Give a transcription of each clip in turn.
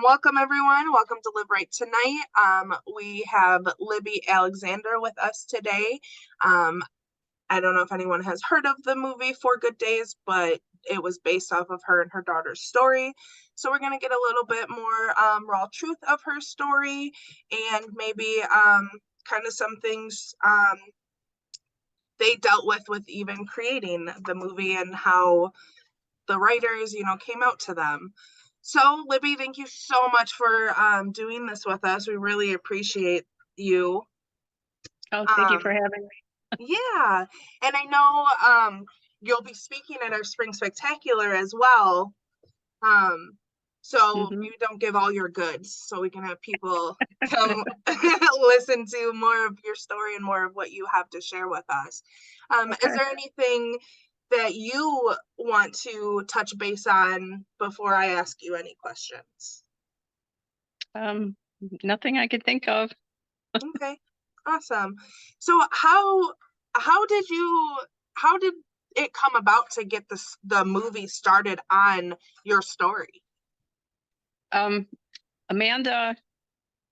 Welcome everyone. Welcome to Live Rite Tonight. We have Libby Alexander with us today. I don't know if anyone has heard of the movie Four Good Days, but it was based off of her and her daughter's story. So we're going to get a little bit more raw truth of her story and maybe kind of some things they dealt with even creating the movie and how the writers, came out to them. So, Libby, thank you so much for doing this with us. We really appreciate you. Oh, thank you for having me. Yeah, and I know you'll be speaking at our Spring Spectacular as well. So you don't give all your goods, so we can have people come listen to more of your story and more of what you have to share with us. Okay. Is there anything that you want to touch base on before I ask you any questions? Nothing I could think of. Okay, awesome. So how did it come about to get the movie started on your story? Amanda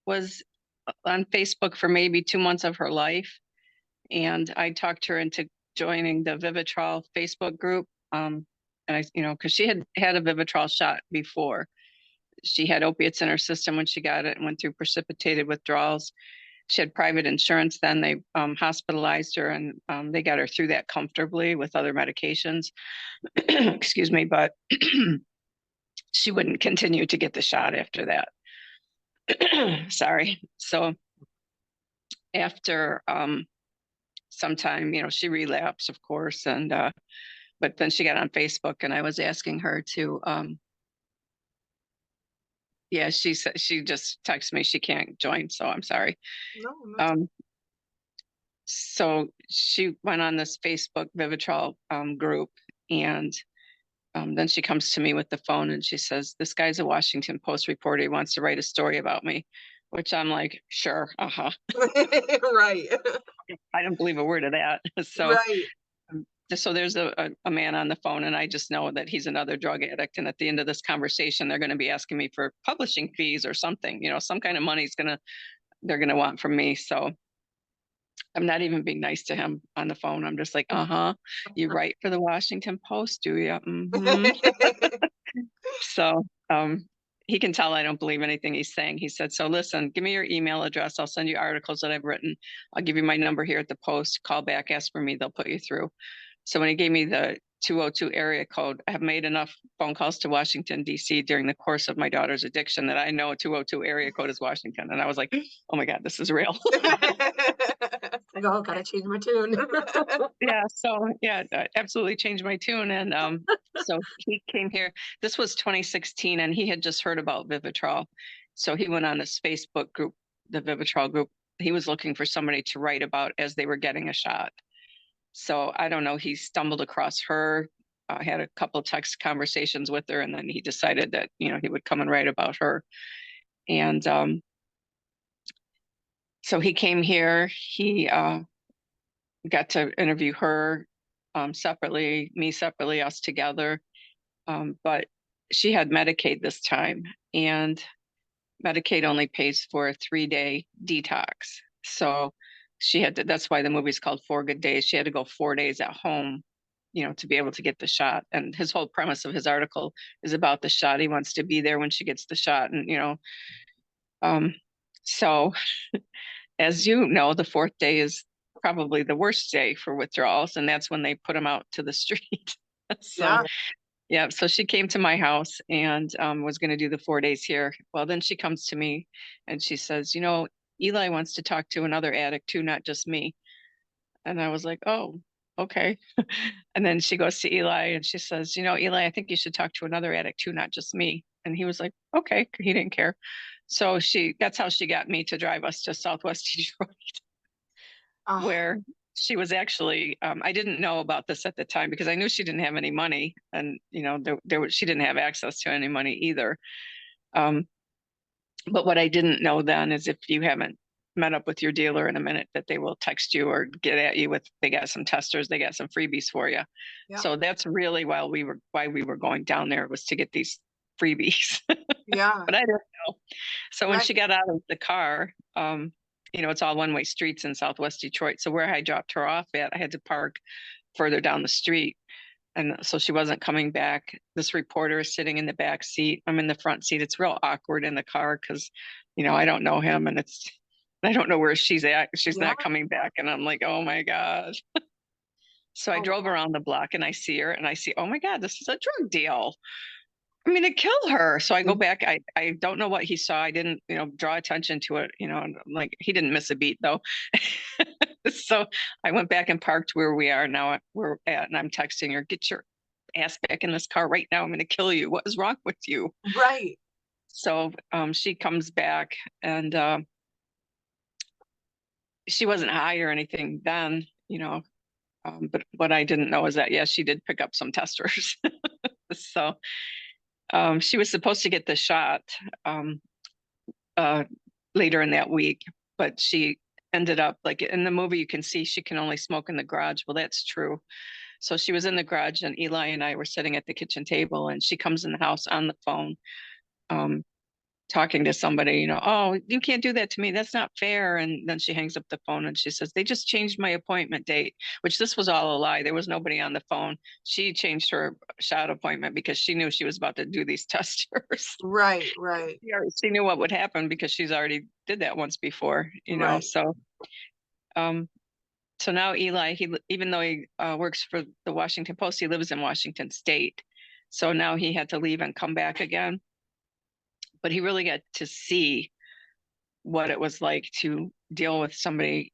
was on Facebook for maybe 2 months of her life, and I talked her into joining the Vivitrol Facebook group. And because she had had a Vivitrol shot before. She had opiates in her system when she got it and went through precipitated withdrawals. She had private insurance then. They hospitalized her, and they got her through that comfortably with other medications. Excuse me, but she wouldn't continue to get the shot after that. Sorry. So after some time, she relapsed, of course, and but then she got on Facebook, and I was asking her to yeah, she said she just texted me she can't join, so I'm sorry. No, So she went on this Facebook Vivitrol group, and then she comes to me with the phone and she says, "This guy's a Washington Post reporter. He wants to write a story about me," which I'm like, sure, right. I don't believe a word of that. So, Right. so there's a man on the phone, and I just know that he's another drug addict. And at the end of this conversation, they're going to be asking me for publishing fees or something. Some kind of money they're gonna want from me. So I'm not even being nice to him on the phone. I'm just like, you write for the Washington Post, do you? So he can tell I don't believe anything he's saying. He said, "So listen, give me your email address. I'll send you articles that I've written. I'll give you my number here at the Post. Call back, ask for me. They'll put you through." So when he gave me the 202 area code, I have made enough phone calls to Washington, D.C. during the course of my daughter's addiction that I know a 202 area code is Washington. And I was like, oh my God, this is real. I go, oh, gotta change my tune. Yeah, so yeah, absolutely changed my tune. And so he came here. This was 2016, and he had just heard about Vivitrol. So he went on this Facebook group, the Vivitrol group. He was looking for somebody to write about as they were getting a shot. So I don't know, he stumbled across her, had a couple text conversations with her, and then he decided that, he would come and write about her. And so he came here. He got to interview her separately, me separately, us together. But she had Medicaid this time, and Medicaid only pays for a 3-day detox. So she had to, that's why the movie's called 4 Good Days. She had to go 4 days at home, to be able to get the shot. And his whole premise of his article is about the shot. He wants to be there when she gets the shot. And, so as you know, the fourth day is probably the worst day for withdrawals, and that's when they put them out to the street. So yeah, so she came to my house and was going to do the 4 days here. Well, then she comes to me and she says, Eli wants to talk to another addict too, not just me. And I was like, oh, okay. And then she goes to Eli and she says, Eli, I think you should talk to another addict too, not just me. And he was like, okay, he didn't care. So that's how she got me to drive us to Southwest Detroit, where she was actually, I didn't know about this at the time because I knew she didn't have any money, and she didn't have access to any money either. But what I didn't know then is if you haven't met up with your dealer in a minute, that they will text you or get at you with, they got some testers, they got some freebies for you. Yeah. So that's really why we were going down there, was to get these freebies. Yeah. But I didn't know. So when Right. she got out of the car, it's all one-way streets in Southwest Detroit. So where I dropped her off at, I had to park further down the street. And so she wasn't coming back. This reporter is sitting in the back seat. I'm in the front seat. It's real awkward in the car because, I don't know him and I don't know where she's at. She's Yeah. not coming back. And I'm like, oh my God. So I drove around the block and I see her and I see, oh my God, this is a drug deal. I'm going to kill her. So I go back. I don't know what he saw. I didn't, draw attention to it, and like he didn't miss a beat though. So I went back and parked where we are now. We're at, and I'm texting her, get your ass back in this car right now. I'm going to kill you. What is wrong with you? Right. So she comes back and she wasn't high or anything then, but what I didn't know is that, yeah, she did pick up some testers. So she was supposed to get the shot later in that week, but she ended up, like in the movie, you can see she can only smoke in the garage. Well, that's true. So she was in the garage and Eli and I were sitting at the kitchen table and she comes in the house on the phone, talking to somebody, oh, you can't do that to me. That's not fair. And then she hangs up the phone and she says, they just changed my appointment date, which this was all a lie. There was nobody on the phone. She changed her shot appointment because she knew she was about to do these testers. Right. She knew what would happen because she's already did that once before, Right. So now Eli, even though he works for the Washington Post, he lives in Washington State. So now he had to leave and come back again. But he really got to see what it was like to deal with somebody,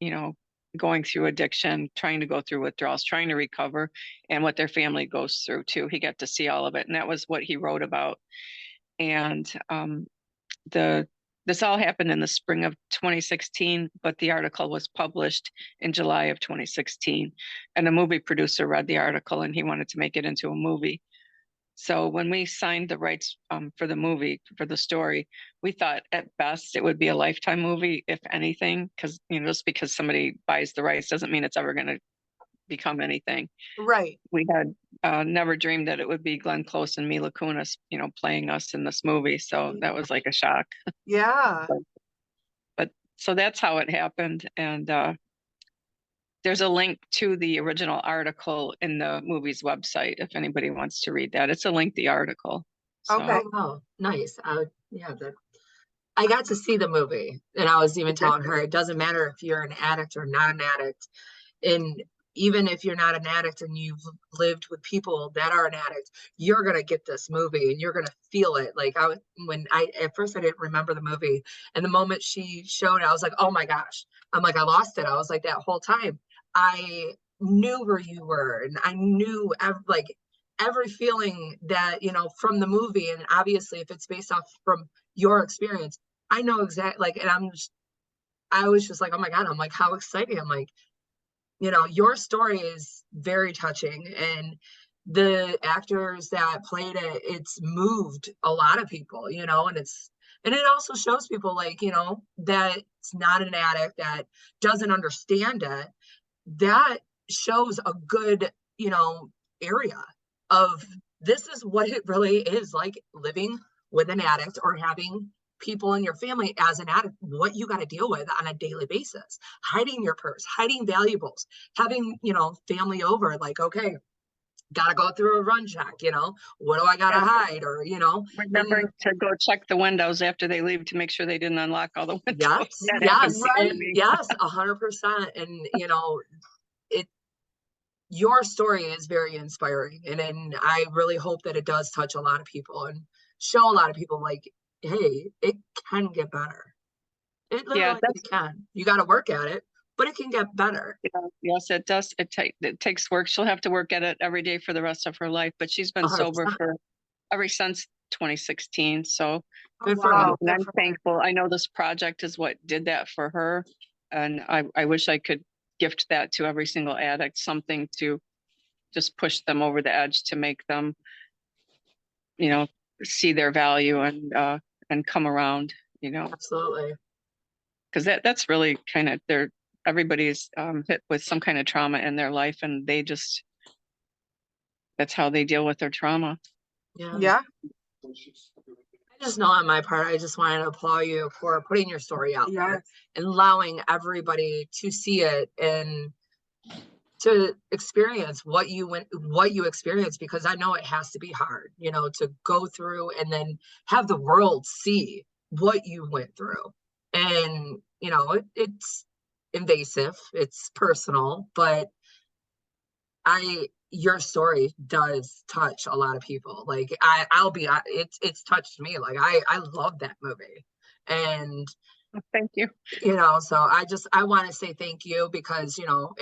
going through addiction, trying to go through withdrawals, trying to recover, and what their family goes through too. He got to see all of it. And that was what he wrote about. And this all happened in the spring of 2016, but the article was published in July of 2016. And a movie producer read the article and he wanted to make it into a movie. So when we signed the rights for the movie, for the story, we thought at best it would be a Lifetime movie, if anything, because, just because somebody buys the rights doesn't mean it's ever going to become anything. Right. We had never dreamed that it would be Glenn Close and Mila Kunis, playing us in this movie. So that was like a shock. Yeah. But so that's how it happened. And there's a link to the original article in the movie's website if anybody wants to read that. It's a lengthy article. So. Okay. Oh, nice. I got to see the movie, and I was even telling her it doesn't matter if you're an addict or not an addict, and even if you're not an addict and you've lived with people that are an addict, you're gonna get this movie and you're gonna feel it. Like at first I didn't remember the movie, and the moment she showed it, I was like, oh my gosh. I'm like, I lost it. I was like, that whole time I knew where you were, and I knew every feeling that, from the movie. And obviously if it's based off from your experience, I know exactly, and I was just like, oh my God, I'm like, how exciting. I'm like, your story is very touching, and the actors that played it, it's moved a lot of people, and it also shows people that it's not an addict that doesn't understand it. That shows a good, area of this is what it really is like living with an addict or having people in your family as an addict, what you got to deal with on a daily basis, hiding your purse, hiding valuables, having, family over, like, okay, got to go through a run check, what do I got to hide? Or, remembering to go check the windows after they leave to make sure they didn't unlock all the windows. Yes, yes, 100%. And, your story is very inspiring, and I really hope that it does touch a lot of people and show a lot of people like, hey, it can get better. It literally can. You got to work at it, but it can get better. Yes, it does. It takes work. She'll have to work at it every day for the rest of her life, but she's been 100%. Sober ever since 2016. So good for her. And I'm thankful. I know this project is what did that for her, and I wish I could gift that to every single addict, something to just push them over the edge to make them, see their value and come around, Absolutely. Because that's really kind of everybody's hit with some kind of trauma in their life, and that's how they deal with their trauma. Yeah. I just know on my part, I just wanted to applaud you for putting your story out there and allowing everybody to see it and to experience what you experienced, because I know it has to be hard, you know, to go through and then have the world see what you went through. And, you know, it's invasive, it's personal, but your story does touch a lot of people. Like it's touched me. Like I love that movie. And thank you. You know, so I want to say thank you, because, you know,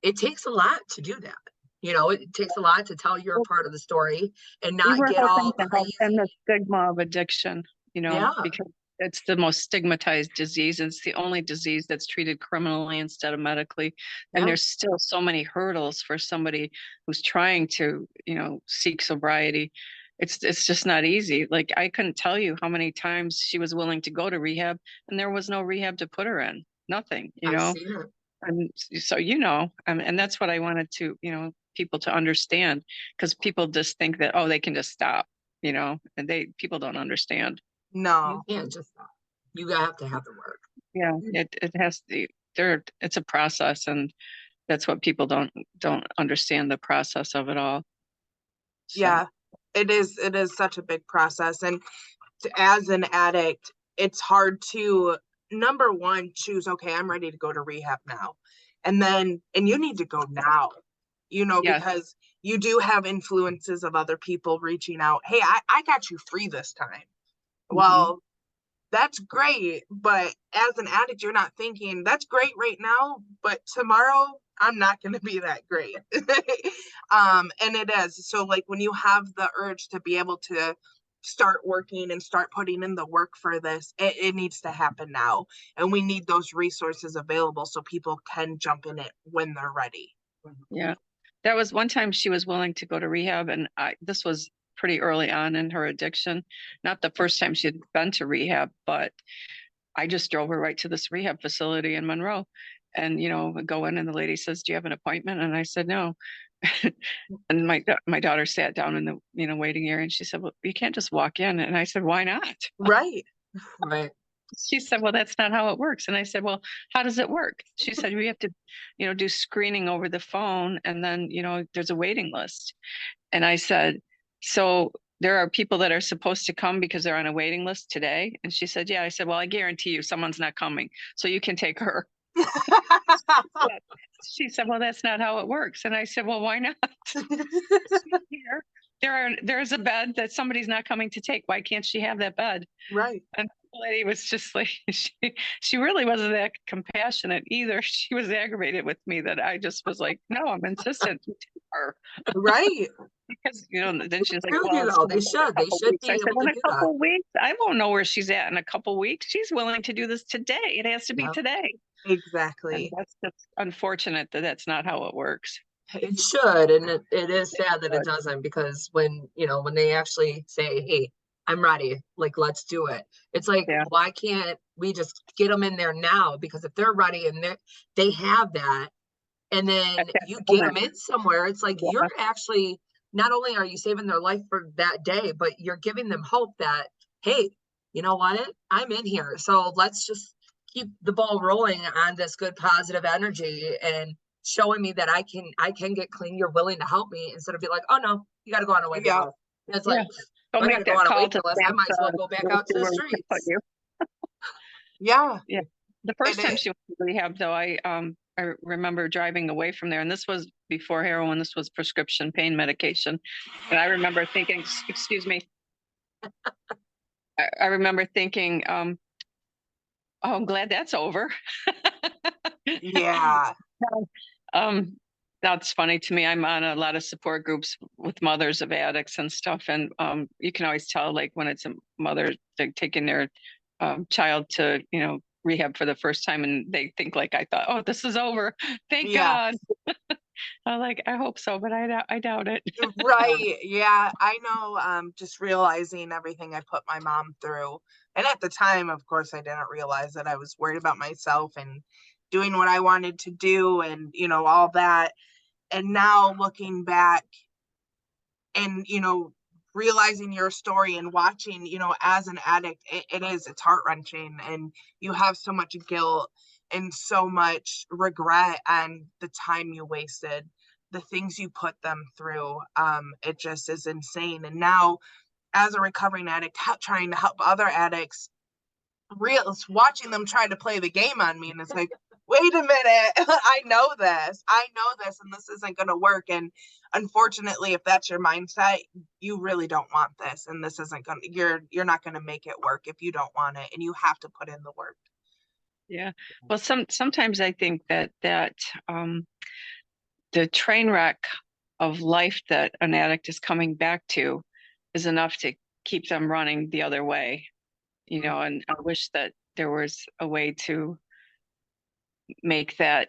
it takes a lot to do that. You know, it takes a lot to tell your part of the story and not get all crazy. And the stigma of addiction, you know, because it's the most stigmatized disease. It's the only disease that's treated criminally instead of medically. And there's still so many hurdles for somebody who's trying to, you know, seek sobriety. It's just not easy. Like, I couldn't tell you how many times she was willing to go to rehab and there was no rehab to put her in. Nothing, you know. And so, you know, and that's what I wanted to, you know, people to understand, because people just think that, oh, they can just stop, you know, and people don't understand. No, you can't just stop. You have to have the work. Yeah, it has to. It's a process, and that's what people don't understand, the process of it all. So. Yeah, it is such a big process, and as an addict, it's hard to, number one, choose, okay, I'm ready to go to rehab now, and you need to go now, you know, because you do have influences of other people reaching out. Hey, I got you free this time. Well, that's great, but as an addict, you're not thinking, that's great right now, but tomorrow I'm not going to be that great. And it is. So like when you have the urge to be able to start working and start putting in the work for this, it needs to happen now. And we need those resources available so people can jump in it when they're ready. Yeah. That was one time she was willing to go to rehab, and this was pretty early on in her addiction. Not the first time she had been to rehab, but I just drove her right to this rehab facility in Monroe. And, you know, go in and the lady says, do you have an appointment? And I said, no. And my daughter sat down in the, you know, waiting area, and she said, well, you can't just walk in. And I said, why not? Right. She said, well, that's not how it works. And I said, well, how does it work? She said, we have to, you know, do screening over the phone. And then, you know, there's a waiting list. And I said, so there are people that are supposed to come because they're on a waiting list today? And she said, yeah. I said, well, I guarantee you someone's not coming, so you can take her. She said, well, that's not how it works. And I said, well, why not? There's a bed that somebody's not coming to take. Why can't she have that bed? Right. And the lady was just like, she really wasn't that compassionate either. She was aggravated with me that I just was like, no, I'm insistent to take her. Right. Because, you know, then she's like, well, they should be able to do that. A couple weeks, I won't know where she's at in a couple weeks. She's willing to do this today. It has to be today. Exactly. And that's unfortunate that that's not how it works. It should, and it is sad that it doesn't, because when, you know, when they actually say, hey, I'm ready, like, let's do it. It's like, why can't we just get them in there now? Because if they're ready and they have that, and then you get them in somewhere, it's like you're actually, not only are you saving their life for that day, but you're giving them hope that, hey, you know what, I'm in here. So let's just keep the ball rolling on this good positive energy and showing me that I can get clean. You're willing to help me, instead of be like, oh no, you got to go on a waiting list. It's like, don't make that call to I might as well go back out to the streets. Yeah. The first time she went to rehab, though, I remember driving away from there, and this was before heroin. This was prescription pain medication, and I remember thinking, excuse me, I remember thinking, oh, I'm glad that's over. Yeah. That's funny to me. I'm on a lot of support groups with mothers of addicts and stuff, and you can always tell, like, when it's a mother taking their child to, you know, rehab for the first time, and they think like I thought, oh, this is over, thank God. I'm like, I hope so, but I doubt it. Right. Yeah, I know. Just realizing everything I put my mom through, and at the time, of course, I didn't realize that I was worried about myself and doing what I wanted to do, and, you know, all that. And now looking back and, you know, realizing your story and watching, you know, as an addict, it's heart-wrenching, and you have so much guilt and so much regret and the time you wasted, the things you put them through. It just is insane. And now, as a recovering addict, trying to help other addicts, watching them try to play the game on me, and it's like, wait a minute, I know this, and this isn't going to work. And unfortunately, if that's your mindset, you really don't want this, and this isn't going to, you're not going to make it work if you don't want it, and you have to put in the work. Yeah. Well, sometimes I think that the train wreck of life that an addict is coming back to is enough to keep them running the other way, you know. And I wish that there was a way to make that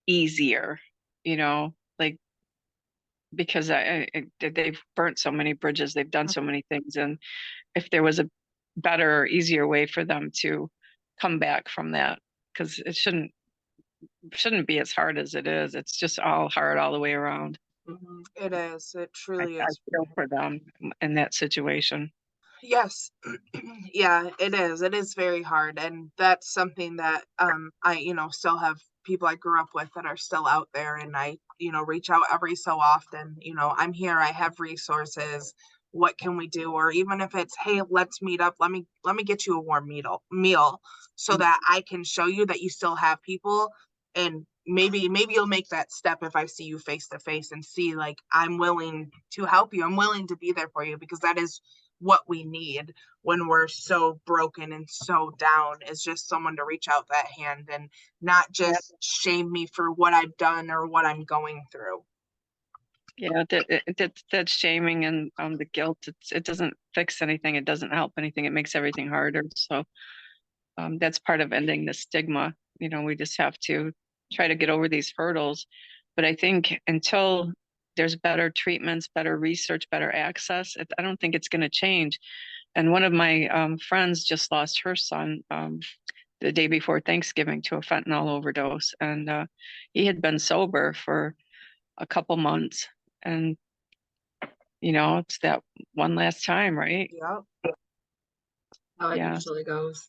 easier, you know, like, because they've burnt so many bridges, they've done so many things, and if there was a better or easier way for them to come back from that, because it shouldn't be as hard as it is. It's just all hard all the way around. It is. It truly I is. feel for them in that situation. Yes. Yeah, it is. It is very hard. And that's something that I, you know, still have people I grew up with that are still out there, and I, you know, reach out every so often. You know, I'm here, I have resources. What can we do? Or even if it's, hey, let's meet up, let me get you a warm meal so that I can show you that you still have people. And maybe you'll make that step if I see you face to face and see, like, I'm willing to help you. I'm willing to be there for you, because that is what we need when we're so broken and so down, is just someone to reach out that hand and not just shame me for what I've done or what I'm going through. Yeah, that shaming and the guilt, it doesn't fix anything. It doesn't help anything. It makes everything harder. So that's part of ending the stigma. You know, we just have to try to get over these hurdles. But I think until there's better treatments, better research, better access, I don't think it's going to change. And one of my friends just lost her son the day before Thanksgiving to a fentanyl overdose. And he had been sober for a couple months. And, you know, it's that one last time, right? Yeah. How it usually goes.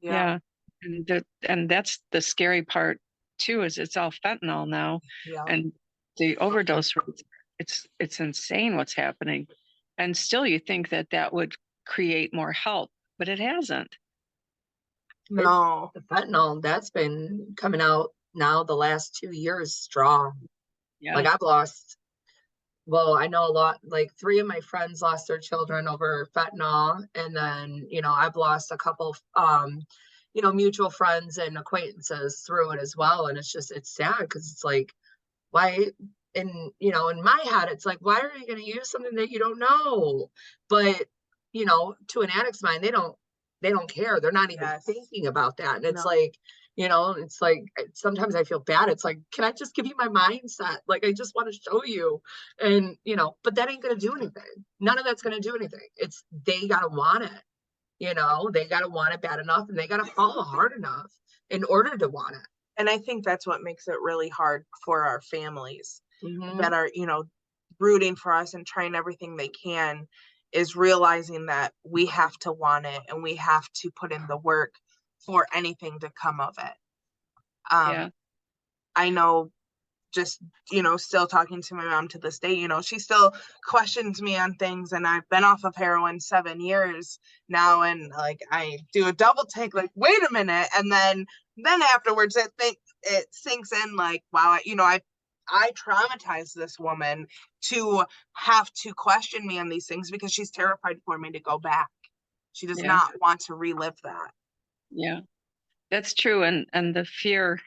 Yeah. And that's the scary part too, is it's all fentanyl now. Yeah. And the overdose rates, it's insane what's happening. And still you think that would create more help, but it hasn't. No. The fentanyl, that's been coming out now the last 2 years strong. Yeah. Like I've lost, well, I know a lot, like 3 of my friends lost their children over fentanyl. And then, you know, I've lost a couple, you know, mutual friends and acquaintances through it as well. And it's just, it's sad, because it's like, why? And, you know, in my head, it's like, why are you going to use something that you don't know? But, you know, to an addict's mind, they don't care. They're not even thinking about that. And it's like, you know, it's like, sometimes I feel bad. It's like, can I just give you my mindset? Like, I just want to show you. And, you know, but that ain't going to do anything. None of that's going to do anything. It's, they got to want it. You know, they got to want it bad enough, and they got to follow hard enough in order to want it. And I think that's what makes it really hard for our families that are, you know, rooting for us and trying everything they can, is realizing that we have to want it, and we have to put in the work for anything to come of it. I know, just, you know, still talking to my mom to this day, you know, she still questions me on things, and I've been off of heroin 7 years now, and like I do a double take, like, wait a minute, and then afterwards it sinks in, like, wow, you know, I traumatized this woman to have to question me on these things, because she's terrified for me to go back. She does not want to relive that. Yeah, that's true. And the fear,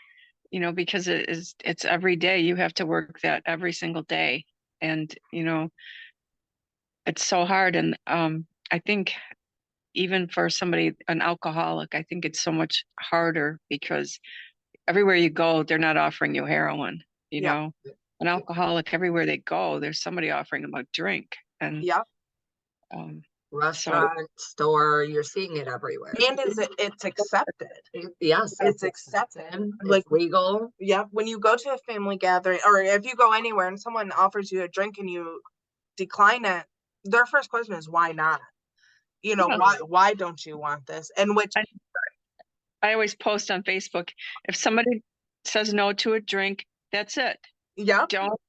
you know, because it's every day. You have to work that every single day. And, you know, it's so hard. And I think even for somebody, an alcoholic, I think it's so much harder, because everywhere you go, they're not offering you heroin, you know. An alcoholic, everywhere they go, there's somebody offering them a drink. And restaurant, store, you're seeing it everywhere. And it's accepted. Yes, it's accepted. Like, it's legal. Yeah, when you go to a family gathering, or if you go anywhere and someone offers you a drink and you decline it, their first question is, why not? You know, Yeah. why don't you want this? And which I always post on Facebook, if somebody says no to a drink, that's it. yeah, Don't,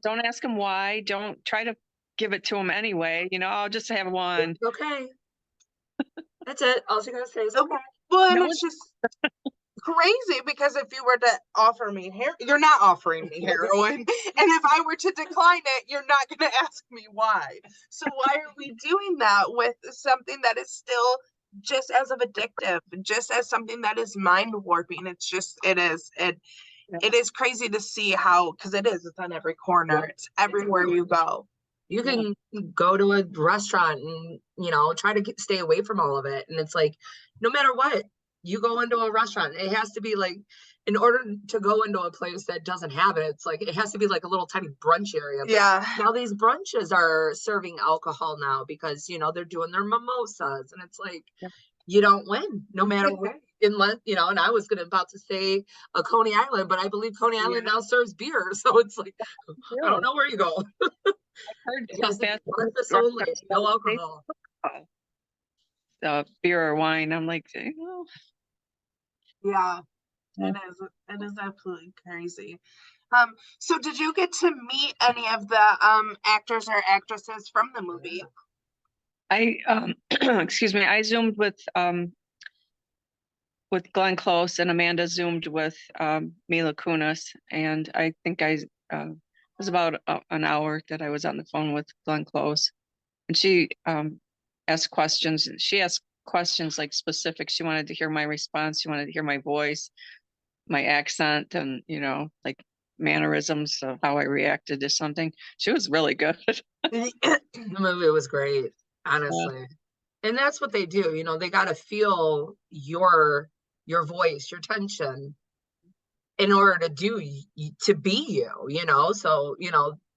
don't ask them why. Don't try to give it to them anyway. I'll just have one. Okay. That's it. All she gotta say is okay. Well, and No it's just crazy because if you were to offer me you're not offering me heroin. And if I were to decline it, you're not going to ask me why. So why are we doing that with something that is still just as of addictive, just as something that is mind warping? It's just, it is crazy to see how, because it's on every corner. It's everywhere you go. You can go to a restaurant and, try to stay away from all of it. And it's like, no matter what, you go into a restaurant, it has to be like, in order to go into a place that doesn't have it, it's like, it has to be like a little tiny brunch area. But yeah. now these brunches are serving alcohol now because, they're doing their mimosas. And it's like, you don't win no matter what. Unless, and I was about to say a Coney Island, but I believe Coney Island now serves beer. So it's like, I don't know where you go. I heard breakfast only, no alcohol. Beer or wine. I'm like, yeah, it is absolutely crazy. So did you get to meet any of the actors or actresses from the movie? Excuse me, I zoomed with Glenn Close, and Amanda zoomed with Mila Kunis, and I think it was about an hour that I was on the phone with Glenn Close, and she asked questions. She asked questions like specific. She wanted to hear my response. She wanted to hear my voice, my accent, and like mannerisms of how I reacted to something. She was really good. The movie was great, honestly. And that's what they do. They got to feel your voice, your tension in order to be you. So,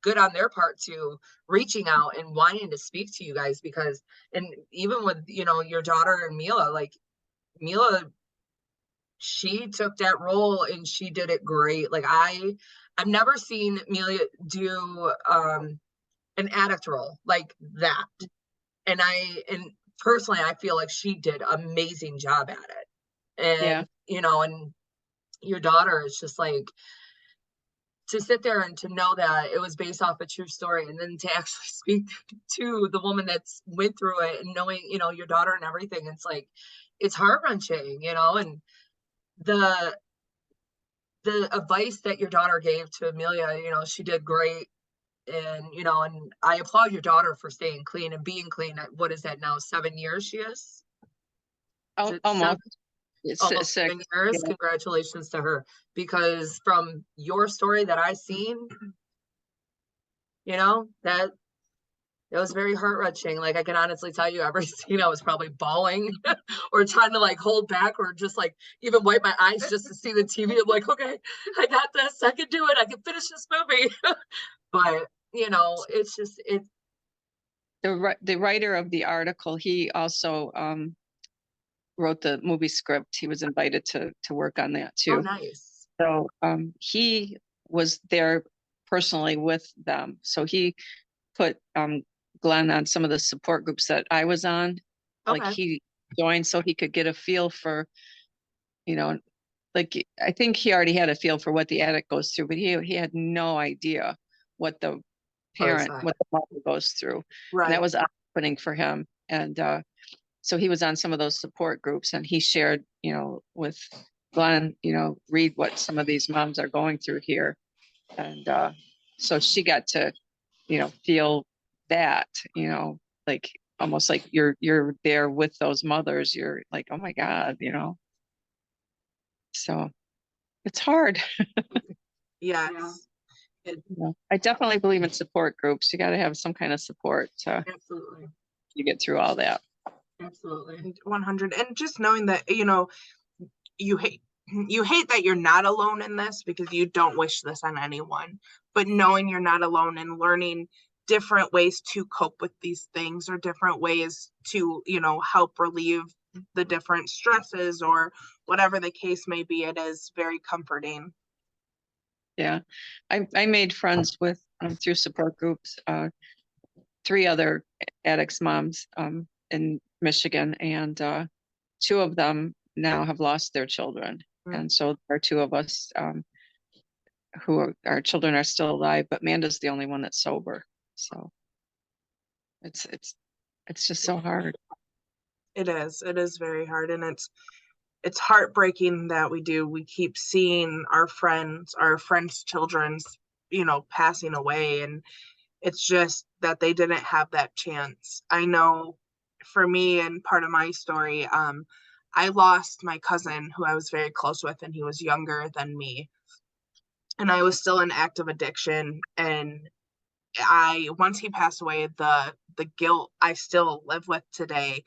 good on their part to reaching out and wanting to speak to you guys, because, and even with, your daughter and Mila, like Mila, she took that role and she did it great. Like I've never seen Mila do an addict role like that. And personally, I feel like she did an amazing job at it. And, and your daughter is just like, to sit there and to know that it was based off a true story, and then to actually speak to the woman that's went through it and knowing, your daughter and everything, it's like, it's heart-wrenching, and the advice that your daughter gave to Amelia, she did great. And, and I applaud your daughter for staying clean and being clean. What is that now? 7 years she is? Almost. Almost 7 years. Yeah. Congratulations to her, because from your story that I seen, that it was very heart-wrenching. Like, I can honestly tell you, every scene I was probably bawling or trying to like hold back, or just like even wipe my eyes just to see the TV. I'm like, okay, I got this, I can do it, I can finish this movie. But it's just the writer of the article, he also wrote the movie script. He was invited to work on that too. Oh, nice. So he was there personally with them. So he put Glenn on some of the support groups that I was on. Okay. Like he joined so he could get a feel for, like I think he already had a feel for what the addict goes through, but he had no idea what the parent, what the mother goes through. Right. And that was eye-opening for him. And so he was on some of those support groups, and he shared, with Glenn, read what some of these moms are going through here. And so she got to, feel that, like almost like you're there with those mothers. You're like, oh my God, so it's hard. Yes. I definitely believe in support groups. You got to have some kind of support to absolutely you get through all that. Absolutely. 100. And just knowing that, you hate that you're not alone in this, because you don't wish this on anyone, but knowing you're not alone and learning different ways to cope with these things, or different ways to, help relieve the different stresses or whatever the case may be, it is very comforting. Yeah. I made friends with through support groups, 3 other addicts moms in Michigan, and 2 of them now have lost their children. And so there are 2 of us our children are still alive, but Amanda's the only one that's sober. So it's just so hard. It is very hard, and it's heartbreaking that we keep seeing our friends' children's, passing away, and it's just that they didn't have that chance. I know for me, and part of my story, I lost my cousin who I was very close with, and he was younger than me, and I was still in active addiction. And once he passed away, the guilt I still live with today,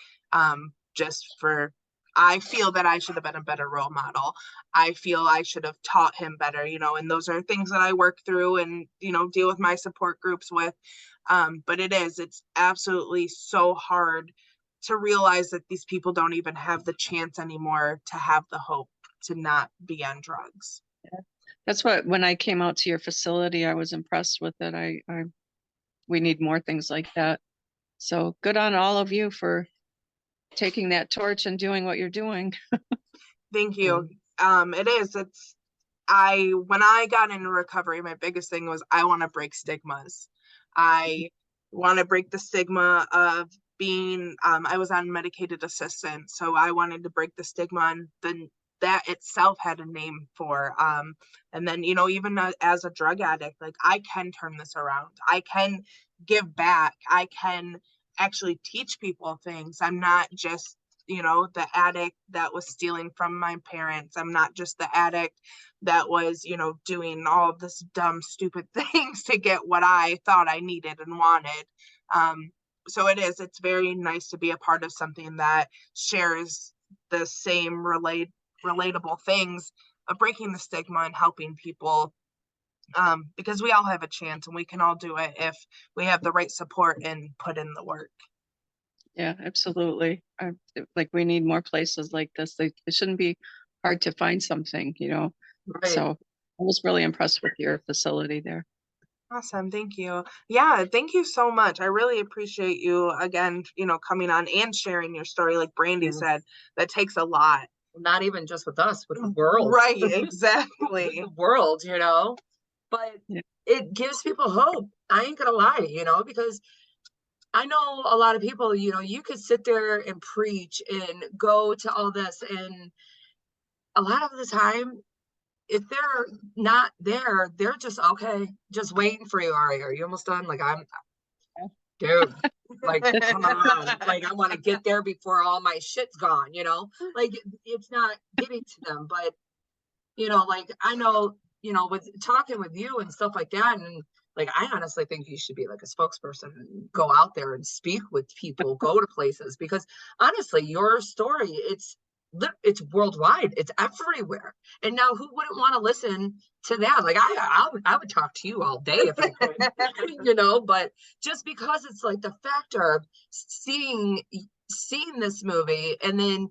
just for, I feel that I should have been a better role model. I feel I should have taught him better, and those are things that I work through and, deal with my support groups with. But it's absolutely so hard to realize that these people don't even have the chance anymore to have the hope to not be on drugs. Yeah. That's when I came out to your facility, I was impressed with it. We need more things like that. So good on all of you for taking that torch and doing what you're doing. Thank you. When I got into recovery, my biggest thing was I want to break stigmas. I want to break the stigma of being, I was on medicated assistance. So I wanted to break the stigma, and then that itself had a name for, and then, even as a drug addict, like, I can turn this around. I can give back. I can actually teach people things. I'm not just, the addict that was stealing from my parents. I'm not just the addict that was, doing all of this dumb, stupid things to get what I thought I needed and wanted. So it's very nice to be a part of something that shares the same relatable things of breaking the stigma and helping people, because we all have a chance and we can all do it if we have the right support and put in the work. Yeah, absolutely. Like, we need more places like this. It shouldn't be hard to find something, Right. So I was really impressed with your facility there. Awesome. Thank you. Yeah, thank you so much. I really appreciate you again, coming on and sharing your story. Like Brandi said, that takes a lot. Not even just with us, with the world. Right, exactly. The world, but it gives people hope. I ain't gonna lie, because I know a lot of people, you could sit there and preach and go to all this, and a lot of the time, if they're not there, they're just just waiting for you. All right, are you almost done? Like, dude, like, come on, like, I want to get there before all my shit's gone, like, it's not getting to them. But like, I know, with talking with you and stuff like that, and like, I honestly think you should be like a spokesperson and go out there and speak with people, go to places, because honestly, your story, it's worldwide, it's everywhere. And now, who wouldn't want to listen to that? Like, I would talk to you all day if I could, but just because it's like the factor of seeing this movie and then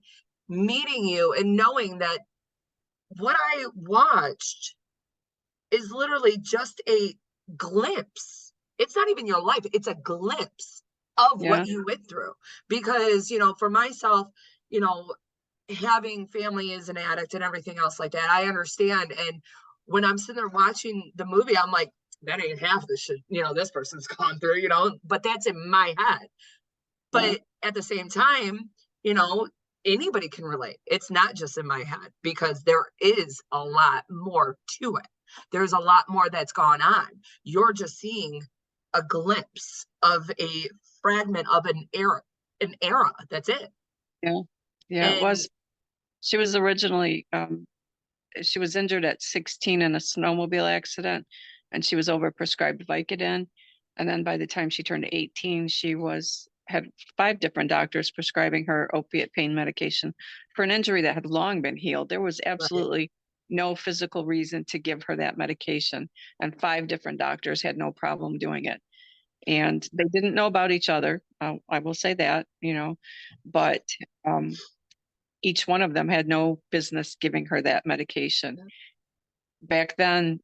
meeting you and knowing that what I watched is literally just a glimpse. It's not even your life. It's a glimpse of what you went through. Because, for myself, having family as an addict and everything else like that, I understand. And when I'm sitting there watching the movie, I'm like, that ain't half the shit, this person's gone through, but that's in my head. But at the same time, anybody can relate. It's not just in my head, because there is a lot more to it. There's a lot more that's gone on. You're just seeing a glimpse of a fragment of an era. That's it. Yeah, it was. She was originally, she was injured at 16 in a snowmobile accident, and she was overprescribed Vicodin. And then by the time she turned 18, she had 5 different doctors prescribing her opiate pain medication for an injury that had long been healed. There was absolutely no physical reason to give her that medication, and 5 different doctors had no problem doing it. And they didn't know about each other. I will say that, but each one of them had no business giving her that medication. Back then,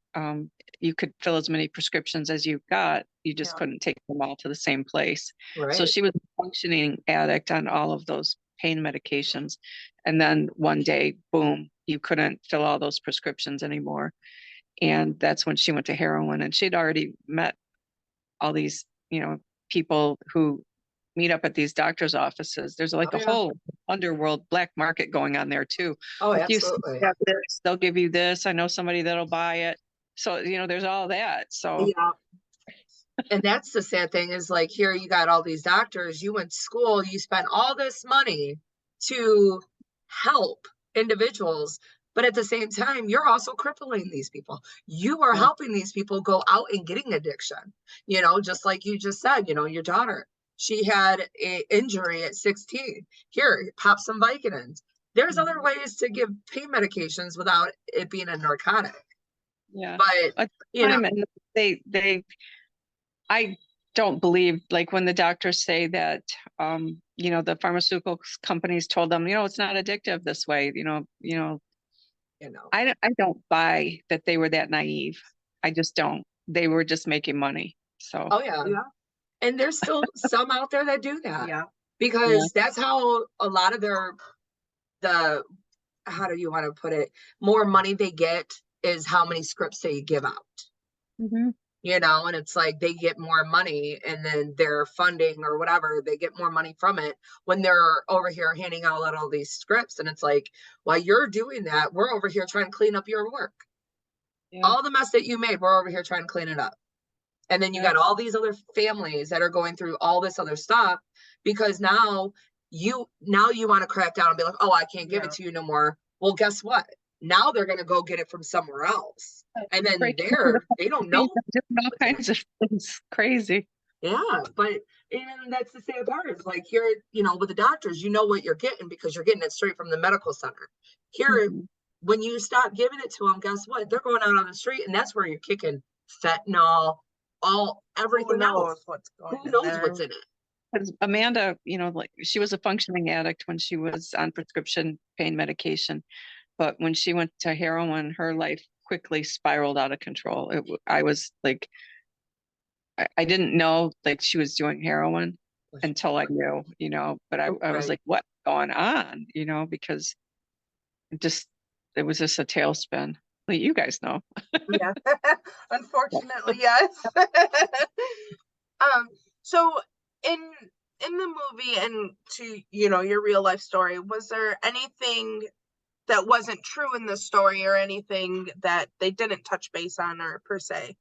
you could fill as many prescriptions as you got. You just couldn't take them all to the same place. Right. So she was a functioning addict on all of those pain medications. And then one day, boom, you couldn't fill all those prescriptions anymore. And that's when she went to heroin, and she'd already met all these, people who meet up at these doctors' offices. There's like a whole underworld black market going on there too. Oh, If absolutely. you have this, they'll give you this. I know somebody that'll buy it. So, there's all that. So and that's the sad thing is like, here you got all these doctors, you went to school, you spent all this money to help individuals, but at the same time, you're also crippling these people. You are helping these people go out and getting addiction, just like you just said, your daughter, she had an injury at 16. Here, pop some Vicodins. There's other ways to give pain medications without it being a narcotic. Yeah. But, I don't believe, like, when the doctors say that, the pharmaceutical companies told them, it's not addictive this way, I don't buy that they were that naive. I just don't. They were just making money. So. Oh yeah. And there's still some out there that do that. Yeah. Because that's how a lot of how do you want to put it? More money they get is how many scripts they give out. Mm-hmm. And it's like they get more money, and then their funding or whatever, they get more money from it when they're over here handing out all these scripts. And it's like, while you're doing that, we're over here trying to clean up your work. All the mess that you made, we're over here trying to clean it up. And then you got all these other families that are going through all this other stuff because now you want to crack down and be like, oh, I can't give it to you no more. Well, guess what? Now they're going to go get it from somewhere else. And then they don't know. All kinds of things. Crazy. Yeah. But even that's the sad part. It's like here, with the doctors, what you're getting because you're getting it straight from the medical center. Here, when you stop giving it to them, guess what? They're going out on the street, and that's where you're kicking fentanyl, everything else. Who knows what's in it? Because Amanda, like, she was a functioning addict when she was on prescription pain medication. But when she went to heroin, her life quickly spiraled out of control. I was like, I didn't know like she was doing heroin until I knew, but I was like, what's going on? Because it was just a tailspin. Like, you guys know. Yeah. Unfortunately, yes. So in the movie and to, your real life story, was there anything that wasn't true in the story or anything that they didn't touch base on or per se?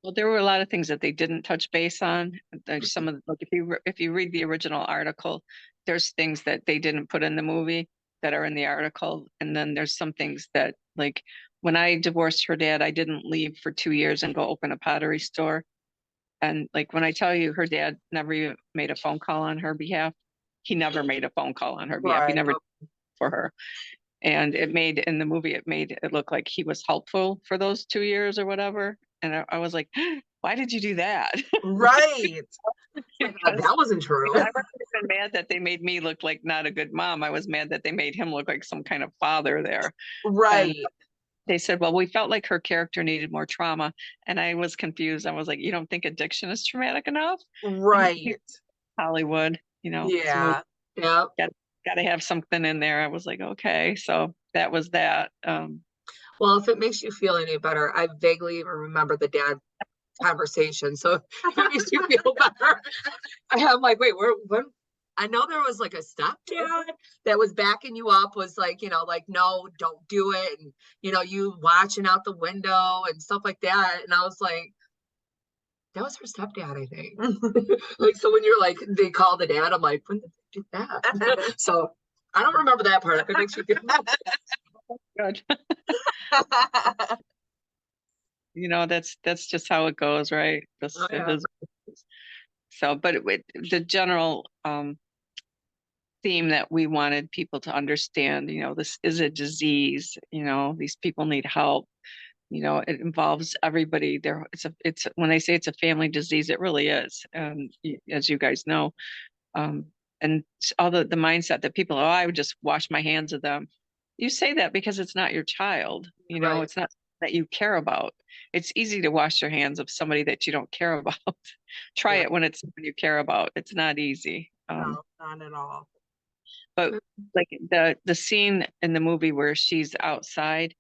Well, there were a lot of things that they didn't touch base on. There's some of the, like, if you read the original article, there's things that they didn't put in the movie that are in the article. And then there's some things that, like, when I divorced her dad, I didn't leave for 2 years and go open a pottery store. And like, when I tell you her dad never even made a phone call on her behalf, he never made a phone call on her behalf. He never did for her. And in the movie, it made it look like he was helpful for those 2 years or whatever. And I was like, why did you do that? Right. That wasn't true. I wasn't even mad that they made me look like not a good mom. I was mad that they made him look like some kind of father there. Right. And they said, well, we felt like her character needed more trauma. And I was confused. I was like, you don't think addiction is traumatic enough? Right. Hollywood, Yeah. Yeah. Got to have something in there. I was like, okay. So that was that. Well, if it makes you feel any better, I vaguely remember the dad conversation. So if it makes you feel better, I'm like, wait, when? I know there was like a stepdad that was backing you up, was like, like, no, don't do it. And, you watching out the window and stuff like that. And I was like, that was her stepdad, I think. Like, so when you're like, they call the dad, I'm like, when did they do that? So I don't remember that part. If it makes you feel good. That's just how it goes, right? So, but the general theme that we wanted people to understand, this is a disease, these people need help. It involves everybody there. It's when they say it's a family disease, it really is. As you guys know, and all the mindset that people, I would just wash my hands of them. You say that because it's not your child, Right. It's not that you care about. It's easy to wash your hands of somebody that you don't care about. Try it when it's someone you care about. It's not easy. No, not at all. But like the scene in the movie where she's outside,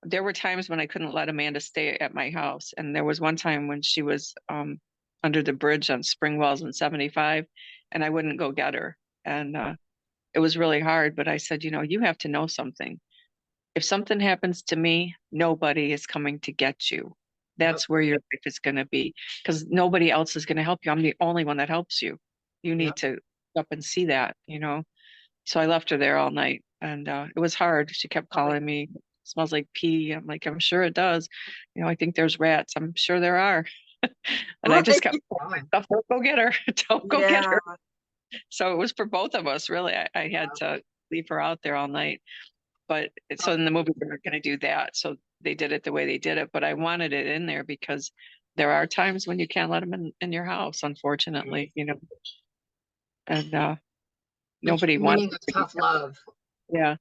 there were times when I couldn't let Amanda stay at my house. And there was one time when she was under the bridge on Spring Wells in 75, and I wouldn't go get her. And it was really hard, but I said, you have to know something. If something happens to me, nobody is coming to get you. That's where your life is going to be, because nobody else is going to help you. I'm the only one that helps you. You need to up and see that, So I left her there all night, and it was hard. She kept calling me, smells like pee. I'm like, I'm sure it does. I think there's rats. I'm sure there are. And I just kept going, don't go get her. Don't go get her. So it was for both of us, really. I had to leave her out there all night. But so in the movie, they were going to do that. So they did it the way they did it. But I wanted it in there because there are times when you can't let them in your house, unfortunately, And nobody wants tough love. Yeah.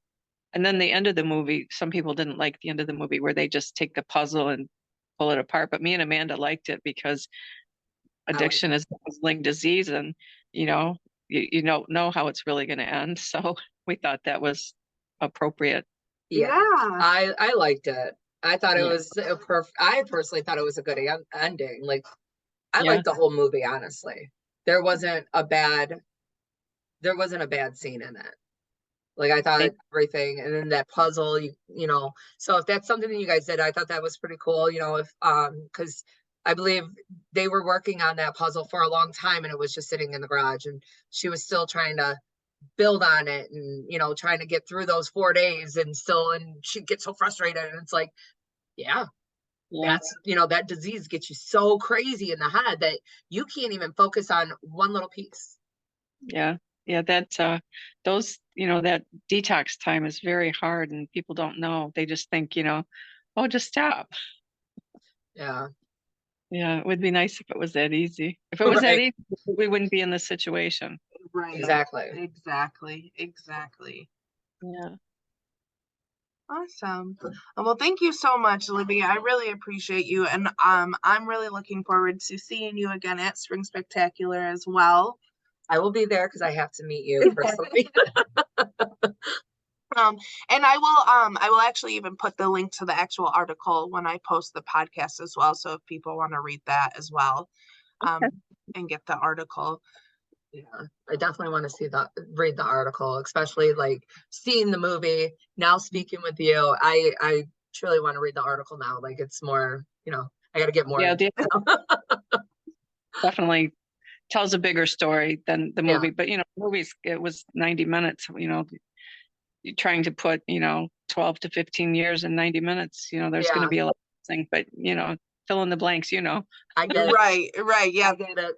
And then the end of the movie, some people didn't like the end of the movie where they just take the puzzle and pull it apart. But me and Amanda liked it because addiction is a puzzling disease, and you don't know how it's really going to end. So we thought that was appropriate. Yeah. I liked it. I thought it was I personally thought it was a good ending. Like, I liked the whole movie, honestly. There wasn't a bad scene in it. Like, I thought everything, and then that puzzle, so if that's something that you guys did, I thought that was pretty cool, if because I believe they were working on that puzzle for a long time, and it was just sitting in the garage, and she was still trying to build on it, and trying to get through those 4 days, and she'd get so frustrated, and it's like, that's that disease gets you so crazy in the head that you can't even focus on one little piece. That that detox time is very hard, and people don't know. They just think, oh, just stop. It would be nice if it was that easy. If it was that easy, we wouldn't be in this situation. Right. Exactly. Yeah. Awesome. Well, thank you so much, Libby. I really appreciate you, and I'm really looking forward to seeing you again at Spring Spectacular as well. I will be there because I have to meet you personally. And I will actually even put the link to the actual article when I post the podcast as well. So if people want to read that as well, and get the article. Yeah, I definitely want to read the article, especially like seeing the movie. Now speaking with you, I truly want to read the article now. Like, it's more, I got to get more. Yeah, definitely tells a bigger story than the movie. But movies, it was 90 minutes. You're trying to put 12 to 15 years in 90 minutes. There's going to be a lot of things, but fill in the blanks. I get it. Right. Yeah, I get it.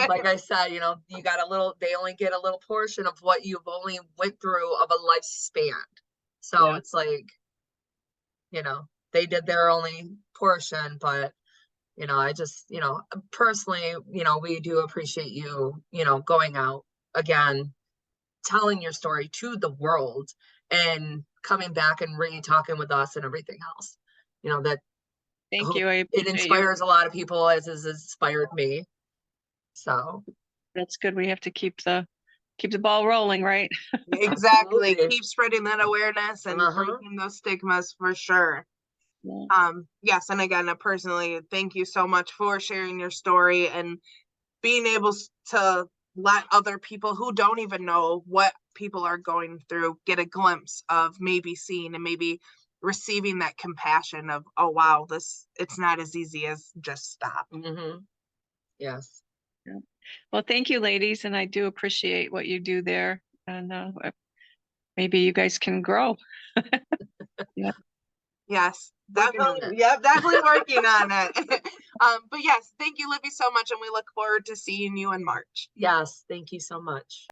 Like I said, you got they only get a little portion of what you've only went through of a lifespan. So it's like, they did their only portion, but I just, personally, we do appreciate you, going out again, telling your story to the world, and coming back and really talking with us and everything else. Thank you. It inspires a lot of people, as has inspired me. So that's good. We have to keep the ball rolling, right? Exactly. Keep spreading that awareness and breaking those stigmas for sure. Yes, and again, personally, thank you so much for sharing your story and being able to let other people who don't even know what people are going through get a glimpse of maybe seeing and maybe receiving that compassion of, oh wow, it's not as easy as just stop. Yes. Yeah. Well, thank you, ladies, and I do appreciate what you do there, and maybe you guys can grow. Yes, definitely. Yep, definitely working on it. But yes, thank you, Libby, so much, and we look forward to seeing you in March. Yes, thank you so much.